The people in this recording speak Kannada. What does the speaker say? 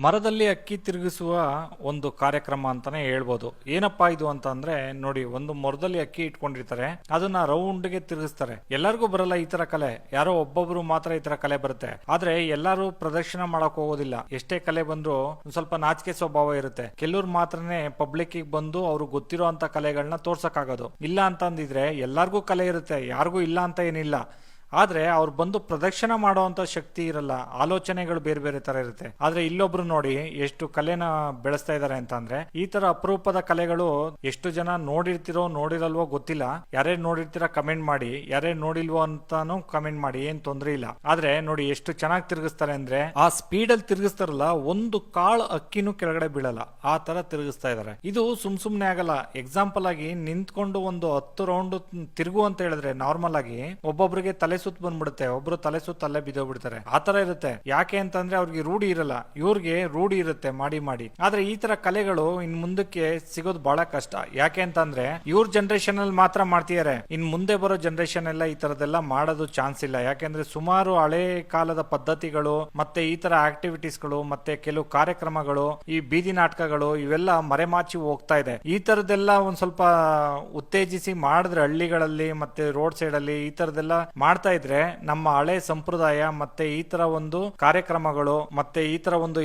ಮರದಲ್ಲಿ ಅಕ್ಕಿ ತಿರುಗಿಸುವ ಒಂದು ಕಾರ್ಯಕ್ರಮ ಅಂತಾನೆ ಹೇಳ್ಬೋದು. ಏನಪ್ಪಾ ಇದು ಅಂತ ಅಂದ್ರೆ ನೋಡಿ, ಒಂದು ಮರದಲ್ಲಿ ಅಕ್ಕಿ ಇಟ್ಕೊಂಡಿರ್ತಾರೆ, ಅದನ್ನ ರೌಂಡ್ಗೆ ತಿರುಗಿಸ್ತಾರೆ. ಎಲ್ಲರಿಗೂ ಬರಲ್ಲ ಈ ತರ ಕಲೆ, ಯಾರೋ ಒಬ್ಬೊಬ್ರು ಮಾತ್ರ ಈ ತರ ಕಲೆ ಬರುತ್ತೆ. ಆದ್ರೆ ಎಲ್ಲರೂ ಪ್ರದರ್ಶನ ಮಾಡಕ್ ಹೋಗೋದಿಲ್ಲ. ಎಷ್ಟೇ ಕಲೆ ಬಂದ್ರು ಒಂದ್ ಸ್ವಲ್ಪ ನಾಚಿಕೆ ಸ್ವಭಾವ ಇರುತ್ತೆ. ಕೆಲವ್ರು ಮಾತ್ರನೇ ಪಬ್ಲಿಕ್ ಬಂದು ಅವ್ರು ಗೊತ್ತಿರೋ ಅಂತ ಕಲೆಗಳನ್ನ ತೋರ್ಸಕ್ಕಾಗೋದು. ಇಲ್ಲ ಅಂತಂದಿದ್ರೆ ಎಲ್ಲಾರ್ಗೂ ಕಲೆ ಇರುತ್ತೆ, ಯಾರಿಗೂ ಇಲ್ಲ ಅಂತ ಏನಿಲ್ಲ. ಆದ್ರೆ ಅವ್ರು ಬಂದು ಪ್ರದರ್ಶನ ಮಾಡುವಂತ ಶಕ್ತಿ ಇರಲ್ಲ, ಆಲೋಚನೆಗಳು ಬೇರೆ ಬೇರೆ ತರ ಇರುತ್ತೆ. ಆದ್ರೆ ಇಲ್ಲೊಬ್ರು ನೋಡಿ ಎಷ್ಟು ಕಲೆನ ಬೆಳೆಸ್ತಾ ಇದಾರೆ ಅಂತ ಅಂದ್ರೆ, ಈ ತರ ಅಪರೂಪದ ಕಲೆಗಳು ಎಷ್ಟು ಜನ ನೋಡಿರ್ತಿರೋ ನೋಡಿರಲ್ವೋ ಗೊತ್ತಿಲ್ಲ. ಯಾರ್ಯಾರು ನೋಡಿರ್ತೀರಾ ಕಮೆಂಟ್ ಮಾಡಿ, ಯಾರ್ಯಾರು ನೋಡಿಲ್ವೋ ಅಂತಾನು ಕಮೆಂಟ್ ಮಾಡಿ, ಏನ್ ತೊಂದ್ರೆ ಇಲ್ಲ. ಆದ್ರೆ ನೋಡಿ ಎಷ್ಟು ಚೆನ್ನಾಗಿ ತಿರುಗಿಸ್ತಾರೆ ಅಂದ್ರೆ, ಆ ಸ್ಪೀಡ್ ಅಲ್ಲಿ ತಿರುಗಿಸ್ತಾರಲ್ಲ, ಒಂದು ಕಾಳು ಅಕ್ಕಿನೂ ಕೆಳಗಡೆ ಬೀಳಲ್ಲ, ಆ ತರ ತಿರುಗಿಸ್ತಾ ಇದಾರೆ. ಇದು ಸುಮ್ನೆ ಆಗಲ್ಲ. ಎಕ್ಸಾಂಪಲ್ ಆಗಿ ನಿಂತ್ಕೊಂಡು ಒಂದು 10 ರೌಂಡ್ ತಿರುಗು ಅಂತ ಹೇಳಿದ್ರೆ ನಾರ್ಮಲ್ ಆಗಿ ಒಬ್ಬೊಬ್ರಿಗೆ ತಲೆ ಸುತ್ತ ಬಂದ್ಬಿಡುತ್ತೆ, ಒಬ್ರು ತಲೆ ಸುತ್ತ ಅಲ್ಲೇ ಬಿದ್ದೋಗ್ಬಿಡ್ತಾರೆ. ಆ ತರ ಇರುತ್ತೆ. ಯಾಕೆ ಅಂತಂದ್ರೆ ಅವ್ರಿಗೆ ರೂಢಿ ಇರಲ್ಲ, ಇವ್ರಿಗೆ ರೂಢಿ ಇರುತ್ತೆ ಮಾಡಿ ಮಾಡಿ. ಆದ್ರೆ ಈ ತರ ಕಲೆಗಳು ಇನ್ ಮುಂದಕ್ಕೆ ಸಿಗೋದು ಬಹಳ ಕಷ್ಟ. ಯಾಕೆ ಅಂತಂದ್ರೆ ಇವ್ರ ಜನರೇಷನ್ ಅಲ್ಲಿ ಮಾತ್ರ ಮಾಡ್ತಿದ್ದಾರೆ, ಇನ್ ಮುಂದೆ ಬರೋ ಜನರೇಷನ್ ಎಲ್ಲ ಈ ತರದೆಲ್ಲ ಮಾಡೋದು ಚಾನ್ಸ್ ಇಲ್ಲ. ಯಾಕೆಂದ್ರೆ ಸುಮಾರು ಹಳೆ ಕಾಲದ ಪದ್ಧತಿಗಳು ಮತ್ತೆ ಈ ತರ ಆಕ್ಟಿವಿಟೀಸ್ ಗಳು ಮತ್ತೆ ಕೆಲವು ಕಾರ್ಯಕ್ರಮಗಳು, ಈ ಬೀದಿ ನಾಟಕಗಳು ಇವೆಲ್ಲ ಮರೆಮಾಚಿ ಹೋಗ್ತಾ ಇದೆ. ಈ ತರದೆಲ್ಲ ಒಂದ್ ಸ್ವಲ್ಪ ಉತ್ತೇಜಿಸಿ ಮಾಡಿದ್ರೆ ಹಳ್ಳಿಗಳಲ್ಲಿ ಮತ್ತೆ ರೋಡ್ ಸೈಡ್ ಅಲ್ಲಿ ಈ ತರದೆಲ್ಲ ಮಾಡ್ತಾ ಇದ್ರೆ ನಮ್ಮ ಹಳೆ ಸಂಪ್ರದಾಯ ಮತ್ತೆ ಈ ತರ ಒಂದು ಕಾರ್ಯಕ್ರಮಗಳು ಮತ್ತೆ ಈ ತರ ಒಂದು